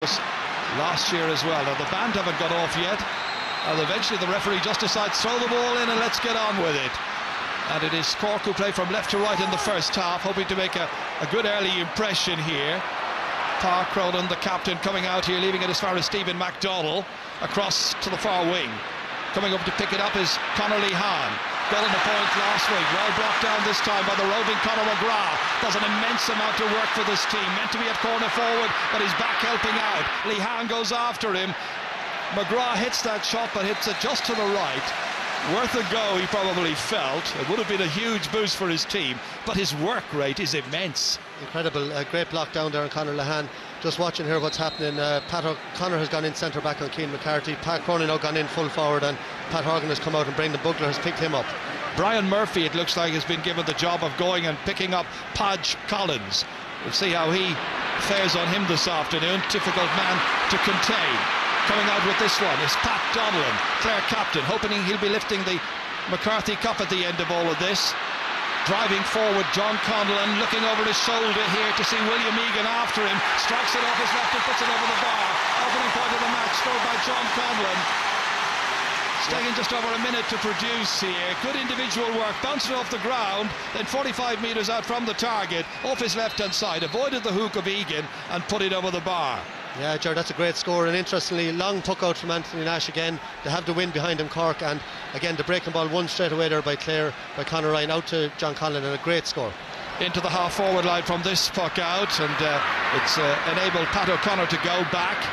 last year as well. Now the band haven't got off yet, and eventually the referee just decides throw the ball in and let's get on with it. And it is Cork who play from left to right in the first half, hoping to make a good early impression here. Park Cronin, the captain, coming out here, leaving it as far as Stephen McDonnell across to the far wing. Coming up to pick it up is Connolly Hahn. Got on the point last week, well blocked down this time by the roving Conor McGrath. Does an immense amount of work for this team. Meant to be at corner forward, but he's back helping out. Lee Hahn goes after him. McGrath hits that shot, but hits it just to the right. Worth a go, he probably felt. It would have been a huge boost for his team, but his work rate is immense. Incredible, a great block down there on Conor Lehane. Just watching here what's happening. Pat O'Connor has gone in centre back on Cian McCarthy. Pat Cronin now gone in full forward, and Pat Horgan has come out, and Brendan Bugler has picked him up. Brian Murphy, it looks like, has been given the job of going and picking up Padge Collins. We'll see how he fares on him this afternoon. Difficult man to contain. Coming out with this one is Pat Donnellan, Clare captain, hoping he'll be lifting the McCarthy Cup at the end of all of this. Driving forward, John Conlon looking over his shoulder here to see William Egan after him. Strikes it off his left and puts it over the bar. Opening point of the match scored by John Conlon. It's taking just over a minute to produce here. Good individual work, bounced it off the ground, then 45 metres out from the target, off his left-hand side, avoided the hook of Egan and put it over the bar. Yeah, Ger, that's a great score, and interestingly, long puck out from Anthony Nash again. They have the win behind him, Cork, and again the breaking ball won straight away there by Clare, by Conor Ryan, out to John Conlon, and a great score. Into the half-forward line from this puck out, and it's enabled Pat O'Connor to go back,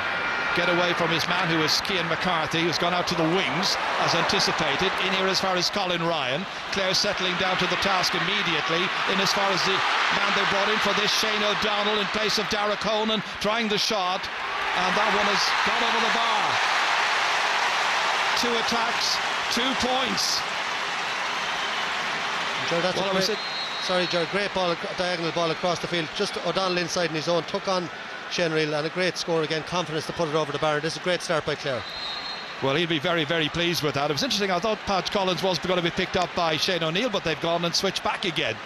get away from his man who is Cian McCarthy, who's gone out to the wings as anticipated. In here as far as Colin Ryan. Clare settling down to the task immediately, in as far as the man they brought in for this, Shane O'Donnell, in place of Dara Conan, trying the shot, and that one has gone over the bar. 2 attacks, 2 points. Ger, that's great ball, diagonal ball across the field. Just O'Donnell inside in his own, took on Shane Reel, and a great score again, confidence to put it over the bar. This is a great start by Clare. Well, he'll be very, very pleased with that. It was interesting, I thought Pat Collins was going to be picked up by Shane O'Neill, but they've gone and switched back again.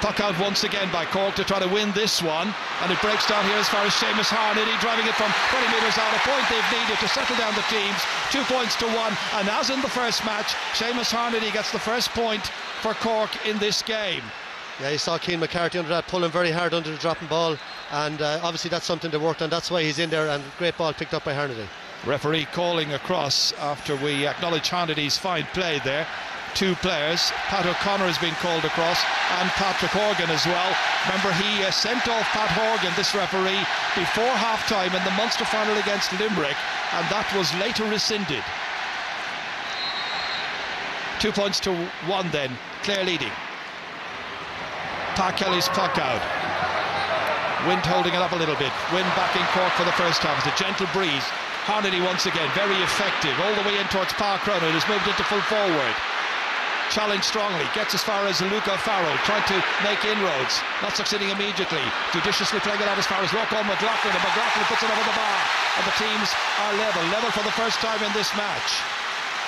Puck out once again by Cork to try to win this one, and it breaks down here as far as Seamus Harnedy, driving it from 20 metres out, a point they've needed to settle down the teams. 2 points to 1, and as in the first match, Seamus Harnedy gets the first point for Cork in this game. Yeah, you saw Cian McCarthy under that, pulling very hard under the dropping ball, and obviously that's something they worked on. That's why he's in there, and great ball picked up by Harnedy. Referee calling across after we acknowledge Harnedy's fine play there. 2 players, Pat O'Connor has been called across, and Patrick Horgan as well. Remember, he sent off Pat Horgan, this referee, before half-time in the Munster final against Limerick, and that was later rescinded. 2 points to 1 then, Clare leading. Pat Kelly's puck out. Wind holding it up a little bit. Wind back in Cork for the first half. It's a gentle breeze. Harnedy once again, very effective. All the way in towards Park Cronin, who's moved into full forward. Challenged strongly, gets as far as Luca Farrell, trying to make inroads, not succeeding immediately. Judiciously playing it out as far as Rocco McLaughlin, and McLaughlin puts it over the bar. And the teams are level for the first time in this match.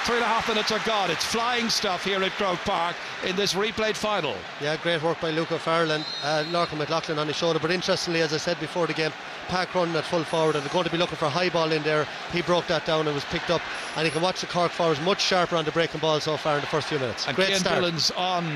3.5 minutes are gone. It's flying stuff here at Croke Park in this replayed final. Yeah, great work by Luca Farrell and Lorcan McLaughlin on his shoulder. But interestingly, as I said before the game, Pat Cronin at full forward, and they're going to be looking for a high ball in there. He broke that down and was picked up, and you can watch the Cork forwards much sharper on the breaking ball so far in the first few minutes. And great Cian start. Dillon's on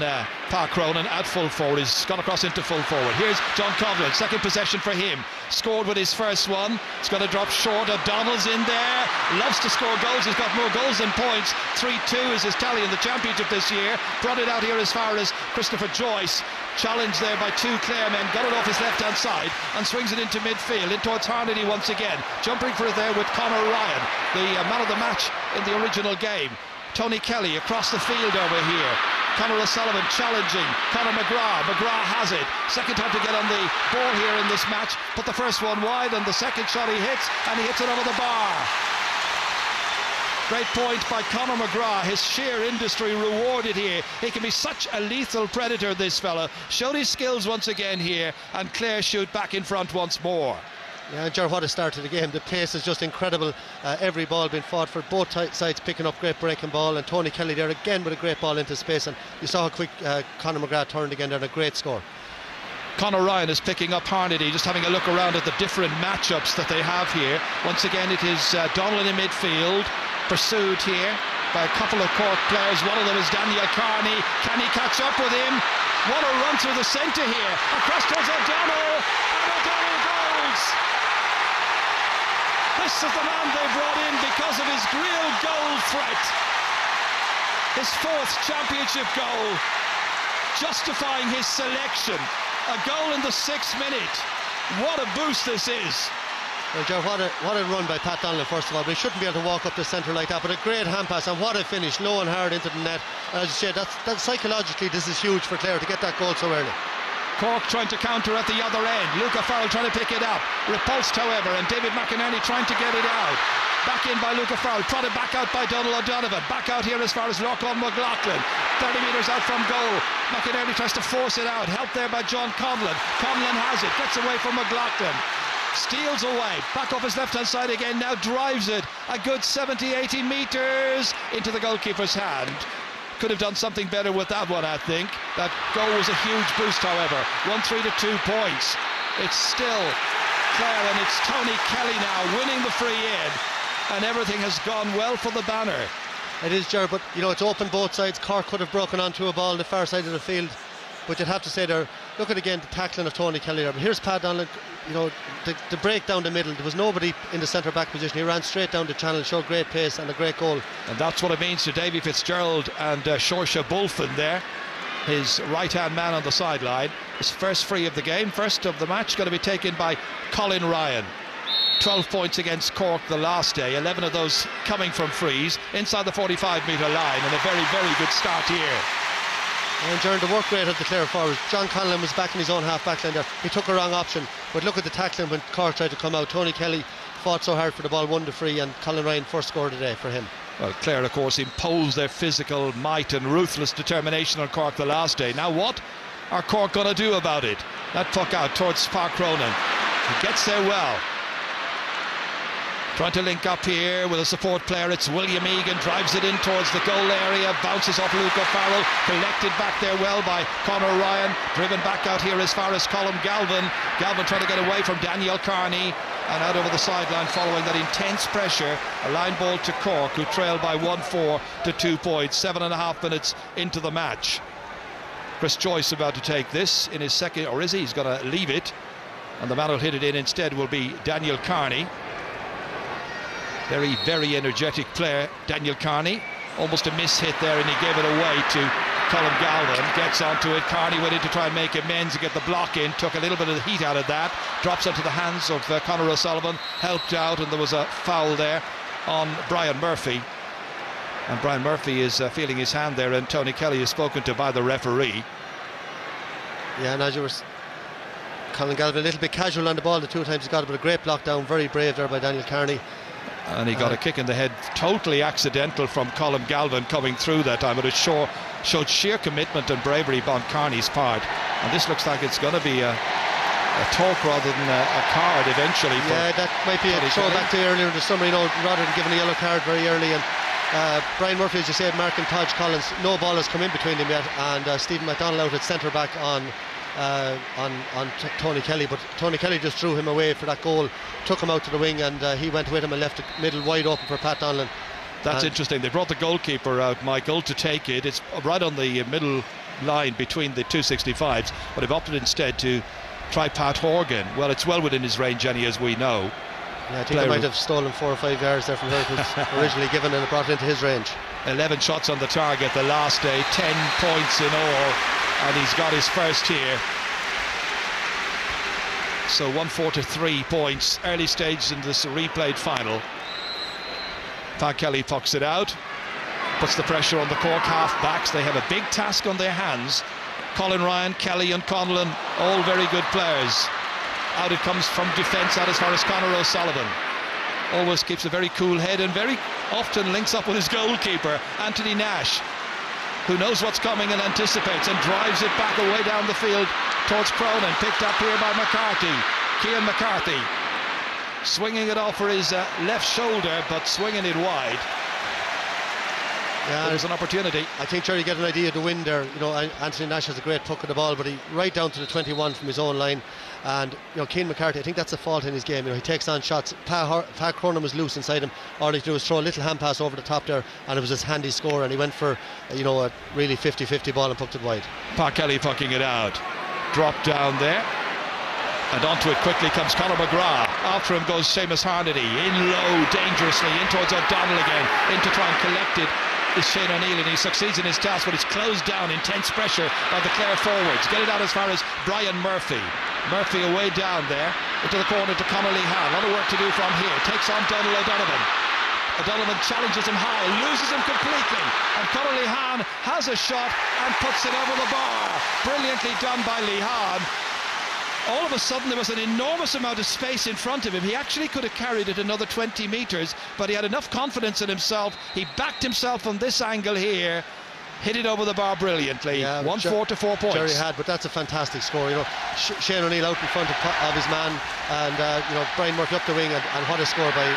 Pat Cronin at full forward. He's gone across into full forward. Here's John Conlon, second possession for him. Scored with his first one. It's got to drop short. O'Donnell's in there. Loves to score goals. He's got more goals than points. 3-2 is his tally in the championship this year. Brought it out here as far as Christopher Joyce. Challenged there by 2 Clare men, got it off his left-hand side and swings it into midfield, in towards Harnedy once again. Jumping for it there with Conor Ryan, the man of the match in the original game. Tony Kelly across the field over here. Conor O'Sullivan challenging Conor McGrath. McGrath has it. Second time to get on the ball here in this match. Put the first one wide, and the second shot he hits, and he hits it over the bar. Great point by Conor McGrath. His sheer industry rewarded here. He can be such a lethal predator, this fella. Showed his skills once again here, and Clare shoot back in front once more. Yeah, Ger, what a start to the game. The pace is just incredible. Every ball being fought for, both sides picking up great breaking ball, and Tony Kelly there again with a great ball into space, and you saw how quick Conor McGrath turned again there, and a great score. Conor Ryan is picking up Harnedy, just having a look around at the different matchups that they have here. Once again, it is Donlan in midfield, pursued here by a couple of Cork players. One of them is Daniel Carney. Can he catch up with him? What a run through the centre here. Across towards O'Donnell, and O'Donnell goals! This is the man they brought in because of his real goal threat. His 4th championship goal, justifying his selection. A goal in the 6th minute. What a boost this is. Well, Joe, what a run by Pat Donlan, first of all. But he shouldn't be able to walk up the centre like that. But a great hand pass, and what a finish, low and hard into the net. And as you said, that's psychologically, this is huge for Clare to get that goal so early. Cork trying to counter at the other end. Luca Farrell trying to pick it up. Repulsed, however, and David McInerney trying to get it out. Back in by Luca Farrell, prodded back out by Donald O'Donovan. Back out here as far as Lachlan McLaughlin. 30 metres out from goal. McInerney tries to force it out. Helped there by John Conlon. Conlon has it, gets away from McLaughlin. Steals away, back off his left-hand side again, now drives it a good 70-80 metres into the goalkeeper's hand. Could have done something better with that one, I think. That goal was a huge boost, however. 1-3 to 2 points. It's still Clare, and it's Tony Kelly now winning the free in, and everything has gone well for the banner. It is, Jared, but you know, it's open both sides. Cork could have broken onto a ball on the far side of the field, but you'd have to say there, look at again the tackling of Tony Kelly there. But here's Pat Donlan, you know, the break down the middle. There was nobody in the centre back position. He ran straight down the channel, showed great pace and a great goal. And that's what it means to Davy Fitzgerald and Saoirse Bulfin there, his right hand man on the sideline. His first free of the game, first of the match, going to be taken by Colin Ryan. 12 points against Cork the last day, 11 of those coming from frees inside the 45-metre line, and a very, very good start here. And during the work rate of the Clare forwards, John Conlon was back in his own half-back line there. He took a wrong option, but look at the tackling when Cork tried to come out. Tony Kelly fought so hard for the ball, won the free, and Colin Ryan first scored today for him. Well, Clare, of course, imposed their physical might and ruthless determination on Cork the last day. Now what are Cork going to do about it? That puck out towards Park Cronin. He gets there well. Trying to link up here with a support player. It's William Egan, drives it in towards the goal area, bounces off Luca Farrell, collected back there well by Conor Ryan, driven back out here as far as Colm Galvin. Galvin trying to get away from Daniel Carney, and out over the sideline following that intense pressure. A line ball to Cork, who trailed by 1-4 to 2 points, 7.5 minutes into the match. Chris Joyce about to take this in his second, or is he? He's going to leave it, and the man who'll hit it in instead will be Daniel Carney. Very, very energetic player, Daniel Carney. Almost a miss hit there, and he gave it away to Colm Galvin. Gets onto it. Carney went in to try and make amends and get the block in. Took a little bit of the heat out of that. Drops into the hands of Conor O'Sullivan. Helped out, and there was a foul there on Brian Murphy. And Brian Murphy is feeling his hand there, and Tony Kelly is spoken to by the referee. Yeah, and as you were, Colin Galvin a little bit casual on the ball the 2 times he got it, but a great block down, very brave there by Daniel Carney. And he got a kick in the head, totally accidental from Colm Galvin coming through that time, but it showed sheer commitment and bravery on Carney's part. And this looks like it's going to be a talk rather than a card eventually. Yeah, that might be a throwback to earlier in the summer, you know, rather than giving a yellow card very early. And Brian Murphy, as you said, marking Podge Collins, no ball has come in between them yet, and Stephen McDonald out at centre back on Tony Kelly, but Tony Kelly just threw him away for that goal, took him out to the wing, and he went with him and left the middle wide open for Pat Donlan. That's interesting. They brought the goalkeeper out, Michael, to take it. It's right on the middle line between the 265s, but they've opted instead to try Pat Horgan. Well, it's well within his range, Jenny, as we know. Yeah, I think he might have stolen 4 or 5 yards there from her. It was originally given and brought it into his range. 11 shots on the target the last day, 10 points in all, and he's got his first here. So 1-4 to 3 points, early stage in this replayed final. Pat Kelly pucks it out, puts the pressure on the Cork half-backs. They have a big task on their hands. Colin Ryan, Kelly and Conlon, all very good players. Out it comes from defence, out as far as Conor O'Sullivan. Always keeps a very cool head and very often links up with his goalkeeper, Anthony Nash, who knows what's coming and anticipates and drives it back away down the field towards Cronin, picked up here by McCarthy. Cian McCarthy swinging it off for his left shoulder, but swinging it wide. There was an opportunity. I think Jerry get an idea of the win there. You know, Anthony Nash has a great puck of the ball, but he right down to the 21 from his own line. And you know, Keane McCarthy, I think that's a fault in his game. You know, he takes on shots. Pat Cronin was loose inside him. All he did was throw a little hand pass over the top there, and it was his handy score. And he went for, you know, a really 50-50 ball and pucked it wide. Pat Kelly pucking it out. Dropped down there. And onto it quickly comes Conor McGrath. After him goes Seamus Harnedy. In low, dangerously, in towards O'Donnell again. In to try and collect it is Shane O'Neill, and he succeeds in his task, but it's closed down. Intense pressure by the Clare forwards. Get it out as far as Brian Murphy. Murphy away down there. Into the corner to Conor Lehan. A lot of work to do from here. Takes on Donald O'Donovan. O'Donovan challenges him high, loses him completely. And Conor Lehan has a shot and puts it over the bar. Brilliantly done by Lehan. All of a sudden there was an enormous amount of space in front of him. He actually could have carried it another 20 metres, but he had enough confidence in himself. He backed himself from this angle here, hit it over the bar brilliantly. 1-4 to 4 points. Jerry had, but that's a fantastic score. You know, Shane O'Neill out in front of his man, and you know, Brian Murphy up the wing, and what a score by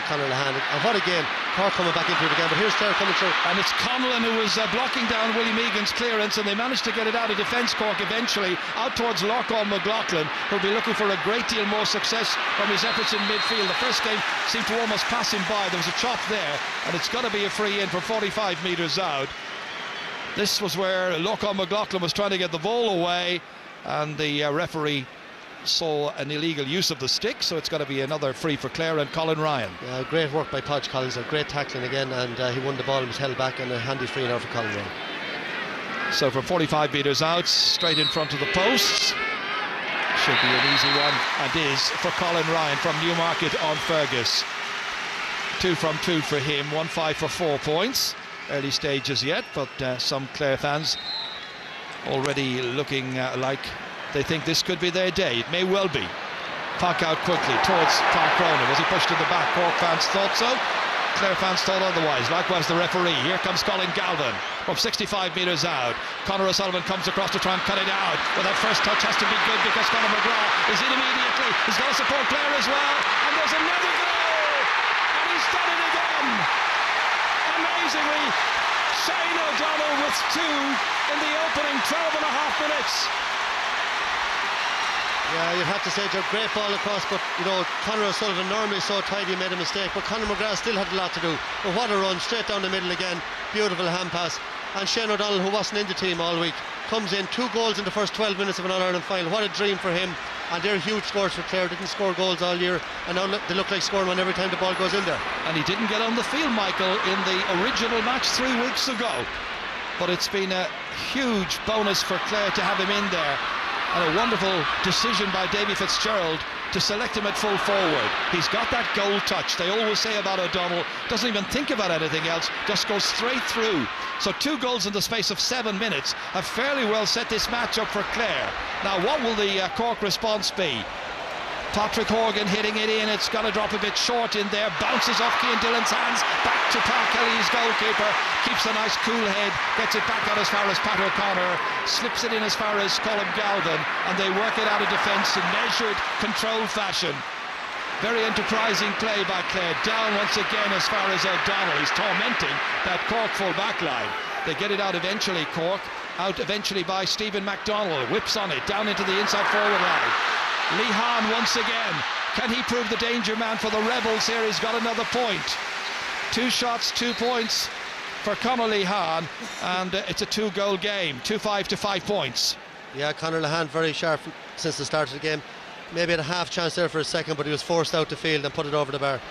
Conor Lehan. And what again, Cork coming back into it again, but here's Clare coming through. And it's Conlon who was blocking down Willie Megan's clearance, and they managed to get it out of defence, Cork, eventually out towards Lorcan McLaughlin, who'll be looking for a great deal more success from his efforts in midfield. The first game seemed to almost pass him by. There was a chop there, and it's got to be a free in from 45 metres out. This was where Lorcan McLaughlin was trying to get the ball away, and the referee saw an illegal use of the stick, so it's got to be another free for Clare and Colin Ryan. Great work by Podge Collins, great tackling again, and he won the ball and was held back, and a handy free now for Colin Ryan. So from 45 metres out, straight in front of the posts, should be an easy one, and is for Colin Ryan from Newmarket on Fergus. 2 from 2 for him, 1-5 for 4 points. Early stages yet, but some Clare fans already looking like they think this could be their day. It may well be. Puck out quickly towards Pat Cronin. Was he pushed to the back? Cork fans thought so. Clare fans thought otherwise. Likewise the referee. Here comes Colin Galvin from 65 metres out. Conor O'Sullivan comes across to try and cut it out. Well, that first touch has to be good because Conor McGrath is in immediately. He's got to support Clare as well. And there's another goal! And he's done it again! Amazingly, Shane O'Donnell with 2 in the opening 12 and a half minutes. Yeah, you'd have to say it's a great ball across, but you know, Conor O'Sullivan normally so tidy made a mistake, but Conor McGrath still had a lot to do. But what a run, straight down the middle again, beautiful hand pass. And Shane O'Donnell, who wasn't in the team all week, comes in, 2 goals in the first 12 minutes of an All-Ireland final. What a dream for him. And they're huge scores for Clare. Didn't score goals all year, and now they look like scoring one every time the ball goes in there. And he didn't get on the field, Michael, in the original match 3 weeks ago, but it's been a huge bonus for Clare to have him in there, and a wonderful decision by Davy Fitzgerald to select him at full forward. He's got that goal touch. They always say about O'Donnell, doesn't even think about anything else, just goes straight through. So 2 goals in the space of 7 minutes have fairly well set this match up for Clare. Now what will the Cork response be? Patrick Horgan hitting it in, it's got to drop a bit short in there, bounces off Cian Dillon's hands, back to Pat Kelly's goalkeeper, keeps a nice cool head, gets it back out as far as Pat O'Connor, slips it in as far as Colin Galvin, and they work it out of defence in measured, controlled fashion. Very enterprising play by Clare, down once again as far as O'Donnell. He's tormenting that Cork full back line. They get it out eventually, Cork, out eventually by Stephen McDonald, whips on it, down into the inside forward line. Lehan once again, can he prove the danger man for the Rebels here? He's got another point. 2 shots, 2 points for Conor Lehan, and it's a 2-goal game, 2-5 to 5 points. Yeah, Conor Lehan very sharp since the start of the game. Maybe had a half chance there for a second, but he was forced out the field and put it over the bar.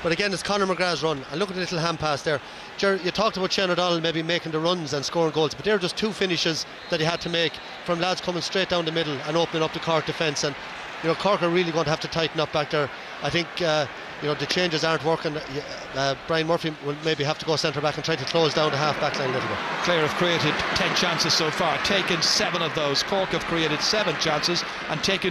But again, it's Conor McGrath's run, and look at the little hand pass there. You talked about Shane O'Donnell maybe making the runs and scoring goals, but they're just 2 finishes that he had to make from lads coming straight down the middle and opening up the Cork defence. And you know, Cork are really going to have to tighten up back there. I think you know, the changes aren't working. Brian Murphy will maybe have to go centre back and try to close down the half back line a little bit. Clare have created 10 chances so far, taken 7 of those. Cork have created 7 chances and taken